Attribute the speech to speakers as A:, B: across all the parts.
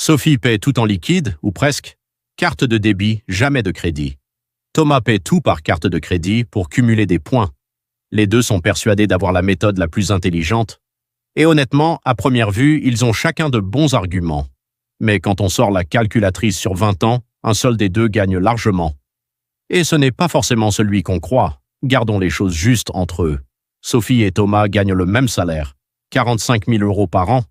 A: Sophie paie tout en liquide, ou presque. Carte de débit, jamais de crédit. Thomas paie tout par carte de crédit pour cumuler des points. Les deux sont persuadés d'avoir la méthode la plus intelligente. Et honnêtement, à première vue, ils ont chacun de bons arguments. Mais quand on sort la calculatrice sur 20 ans, un seul des deux gagne largement. Et ce n'est pas forcément celui qu'on croit. Gardons les choses justes entre eux. Sophie et Thomas gagnent le même salaire, 45 000 € par an.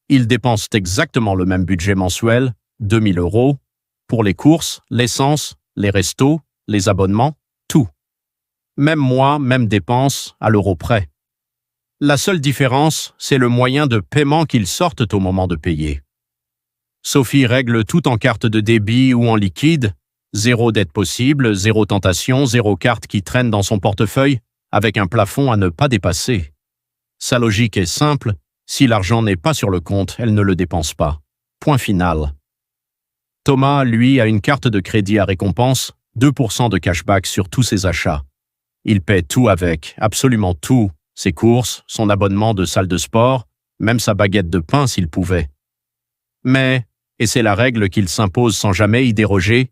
A: Ils dépensent exactement le même budget mensuel, 2 000 €, pour les courses, l'essence, les restos, les abonnements, tout. Même mois, même dépenses, à l'euro près. La seule différence, c'est le moyen de paiement qu'ils sortent au moment de payer. Sophie règle tout en carte de débit ou en liquide, zéro dette possible, zéro tentation, zéro carte qui traîne dans son portefeuille, avec un plafond à ne pas dépasser. Sa logique est simple, si l'argent n'est pas sur le compte, elle ne le dépense pas. Point final. Thomas, lui, a une carte de crédit à récompense, 2% de cashback sur tous ses achats. Il paie tout avec, absolument tout, ses courses, son abonnement de salle de sport, même sa baguette de pain s'il pouvait. Mais, et c'est la règle qu'il s'impose sans jamais y déroger,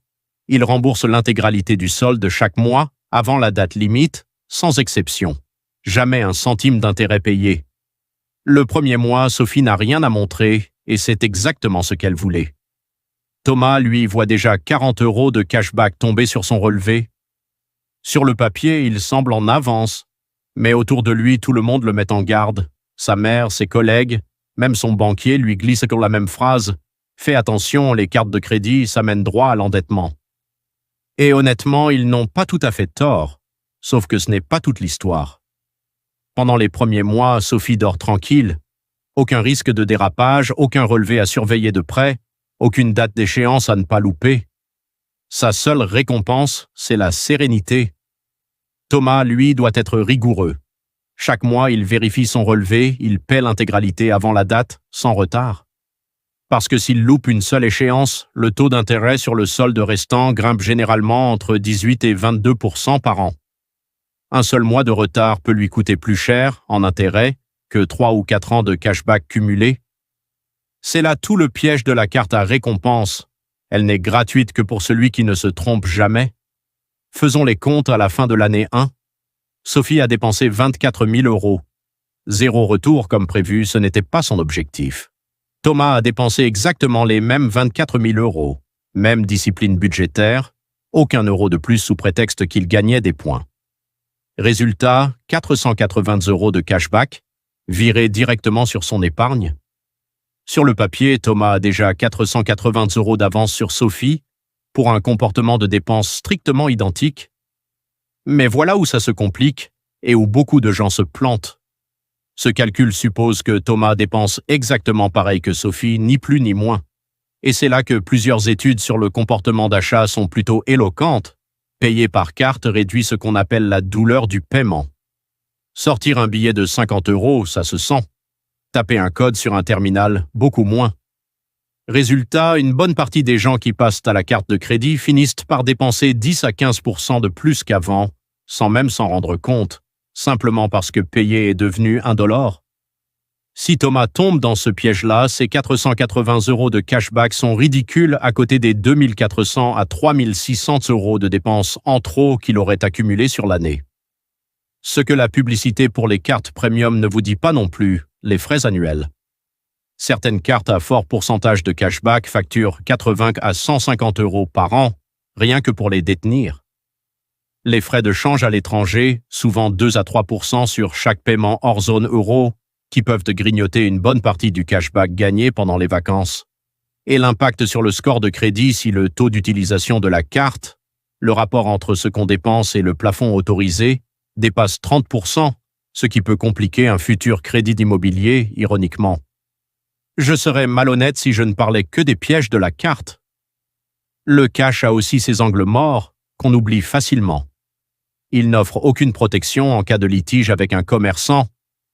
A: il rembourse l'intégralité du solde chaque mois, avant la date limite, sans exception. Jamais un centime d'intérêt payé. Le premier mois, Sophie n'a rien à montrer, et c'est exactement ce qu'elle voulait. Thomas, lui, voit déjà 40 € de cashback tomber sur son relevé. Sur le papier, il semble en avance, mais autour de lui, tout le monde le met en garde. Sa mère, ses collègues, même son banquier lui glisse toujours la même phrase « Fais attention, les cartes de crédit, ça mène droit à l'endettement ». Et honnêtement, ils n'ont pas tout à fait tort, sauf que ce n'est pas toute l'histoire. Pendant les premiers mois, Sophie dort tranquille. Aucun risque de dérapage, aucun relevé à surveiller de près, aucune date d'échéance à ne pas louper. Sa seule récompense, c'est la sérénité. Thomas, lui, doit être rigoureux. Chaque mois, il vérifie son relevé, il paie l'intégralité avant la date, sans retard. Parce que s'il loupe une seule échéance, le taux d'intérêt sur le solde restant grimpe généralement entre 18 et 22% par an. Un seul mois de retard peut lui coûter plus cher, en intérêt, que 3 ou 4 ans de cashback cumulé. C'est là tout le piège de la carte à récompense. Elle n'est gratuite que pour celui qui ne se trompe jamais. Faisons les comptes à la fin de l'année 1. Sophie a dépensé 24 000 €. Zéro retour comme prévu, ce n'était pas son objectif. Thomas a dépensé exactement les mêmes 24 000 €. Même discipline budgétaire, aucun euro de plus sous prétexte qu'il gagnait des points. Résultat, 480 € de cashback, viré directement sur son épargne. Sur le papier, Thomas a déjà 480 € d'avance sur Sophie, pour un comportement de dépenses strictement identique. Mais voilà où ça se complique, et où beaucoup de gens se plantent. Ce calcul suppose que Thomas dépense exactement pareil que Sophie, ni plus ni moins. Et c'est là que plusieurs études sur le comportement d'achat sont plutôt éloquentes. Payer par carte réduit ce qu'on appelle la douleur du paiement. Sortir un billet de 50 €, ça se sent. Taper un code sur un terminal, beaucoup moins. Résultat, une bonne partie des gens qui passent à la carte de crédit finissent par dépenser 10 à 15% de plus qu'avant, sans même s'en rendre compte, simplement parce que payer est devenu indolore. Si Thomas tombe dans ce piège-là, ces 480 € de cashback sont ridicules à côté des 2 400 à 3 600 € de dépenses en trop qu'il aurait accumulées sur l'année. Ce que la publicité pour les cartes premium ne vous dit pas non plus, les frais annuels. Certaines cartes à fort pourcentage de cashback facturent 80 à 150 € par an, rien que pour les détenir. Les frais de change à l'étranger, souvent 2 à 3% sur chaque paiement hors zone euro, qui peuvent grignoter une bonne partie du cashback gagné pendant les vacances. Et l'impact sur le score de crédit si le taux d'utilisation de la carte, le rapport entre ce qu'on dépense et le plafond autorisé, dépasse 30%, ce qui peut compliquer un futur crédit immobilier, ironiquement. Je serais malhonnête si je ne parlais que des pièges de la carte. Le cash a aussi ses angles morts, qu'on oublie facilement. Il n'offre aucune protection en cas de litige avec un commerçant,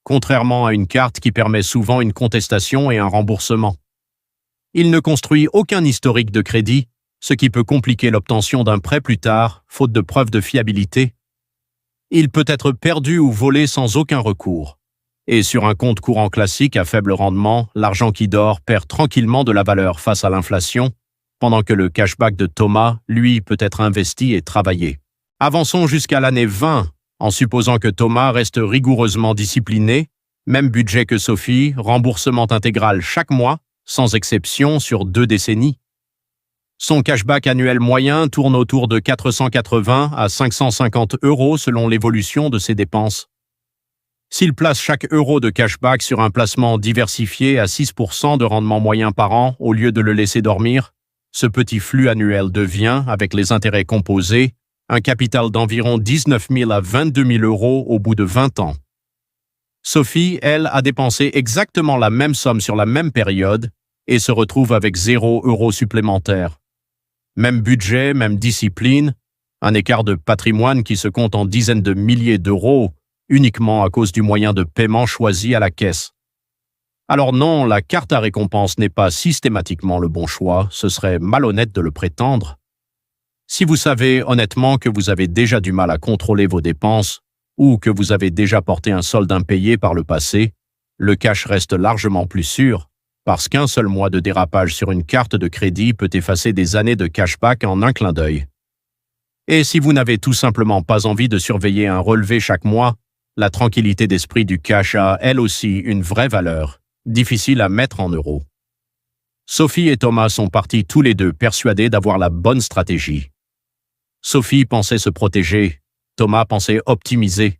A: contrairement à une carte qui permet souvent une contestation et un remboursement. Il ne construit aucun historique de crédit, ce qui peut compliquer l'obtention d'un prêt plus tard, faute de preuves de fiabilité. Il peut être perdu ou volé sans aucun recours. Et sur un compte courant classique à faible rendement, l'argent qui dort perd tranquillement de la valeur face à l'inflation, pendant que le cashback de Thomas, lui, peut être investi et travaillé. Avançons jusqu'à l'année 20, en supposant que Thomas reste rigoureusement discipliné, même budget que Sophie, remboursement intégral chaque mois, sans exception sur 2 décennies. Son cashback annuel moyen tourne autour de 480 à 550 € selon l'évolution de ses dépenses. S'il place chaque euro de cashback sur un placement diversifié à 6% de rendement moyen par an au lieu de le laisser dormir, ce petit flux annuel devient, avec les intérêts composés, un capital d'environ 19 000 à 22 000 € au bout de 20 ans. Sophie, elle, a dépensé exactement la même somme sur la même période et se retrouve avec 0 € supplémentaire. Même budget, même discipline, un écart de patrimoine qui se compte en dizaines de milliers d'euros uniquement à cause du moyen de paiement choisi à la caisse. Alors non, la carte à récompense n'est pas systématiquement le bon choix, ce serait malhonnête de le prétendre. Si vous savez honnêtement que vous avez déjà du mal à contrôler vos dépenses ou que vous avez déjà porté un solde impayé par le passé, le cash reste largement plus sûr, parce qu'un seul mois de dérapage sur une carte de crédit peut effacer des années de cashback en un clin d'œil. Et si vous n'avez tout simplement pas envie de surveiller un relevé chaque mois, la tranquillité d'esprit du cash a, elle aussi, une vraie valeur, difficile à mettre en euros. Sophie et Thomas sont partis tous les deux persuadés d'avoir la bonne stratégie. Sophie pensait se protéger, Thomas pensait optimiser.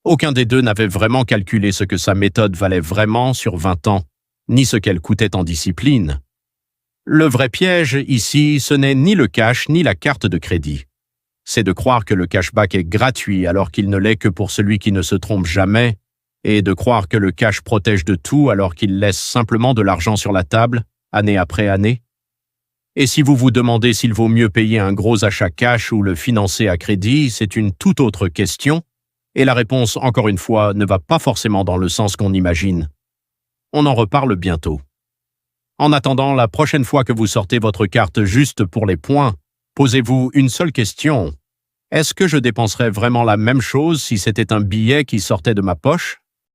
A: Aucun des deux n'avait vraiment calculé ce que sa méthode valait vraiment sur 20 ans, ni ce qu'elle coûtait en discipline. Le vrai piège, ici, ce n'est ni le cash ni la carte de crédit. C'est de croire que le cashback est gratuit alors qu'il ne l'est que pour celui qui ne se trompe jamais, et de croire que le cash protège de tout alors qu'il laisse simplement de l'argent sur la table, année après année. Et si vous vous demandez s'il vaut mieux payer un gros achat cash ou le financer à crédit, c'est une toute autre question, et la réponse, encore une fois, ne va pas forcément dans le sens qu'on imagine. On en reparle bientôt. En attendant, la prochaine fois que vous sortez votre carte juste pour les points, posez-vous une seule question. Est-ce que je dépenserais vraiment la même chose si c'était un billet qui sortait de ma poche ?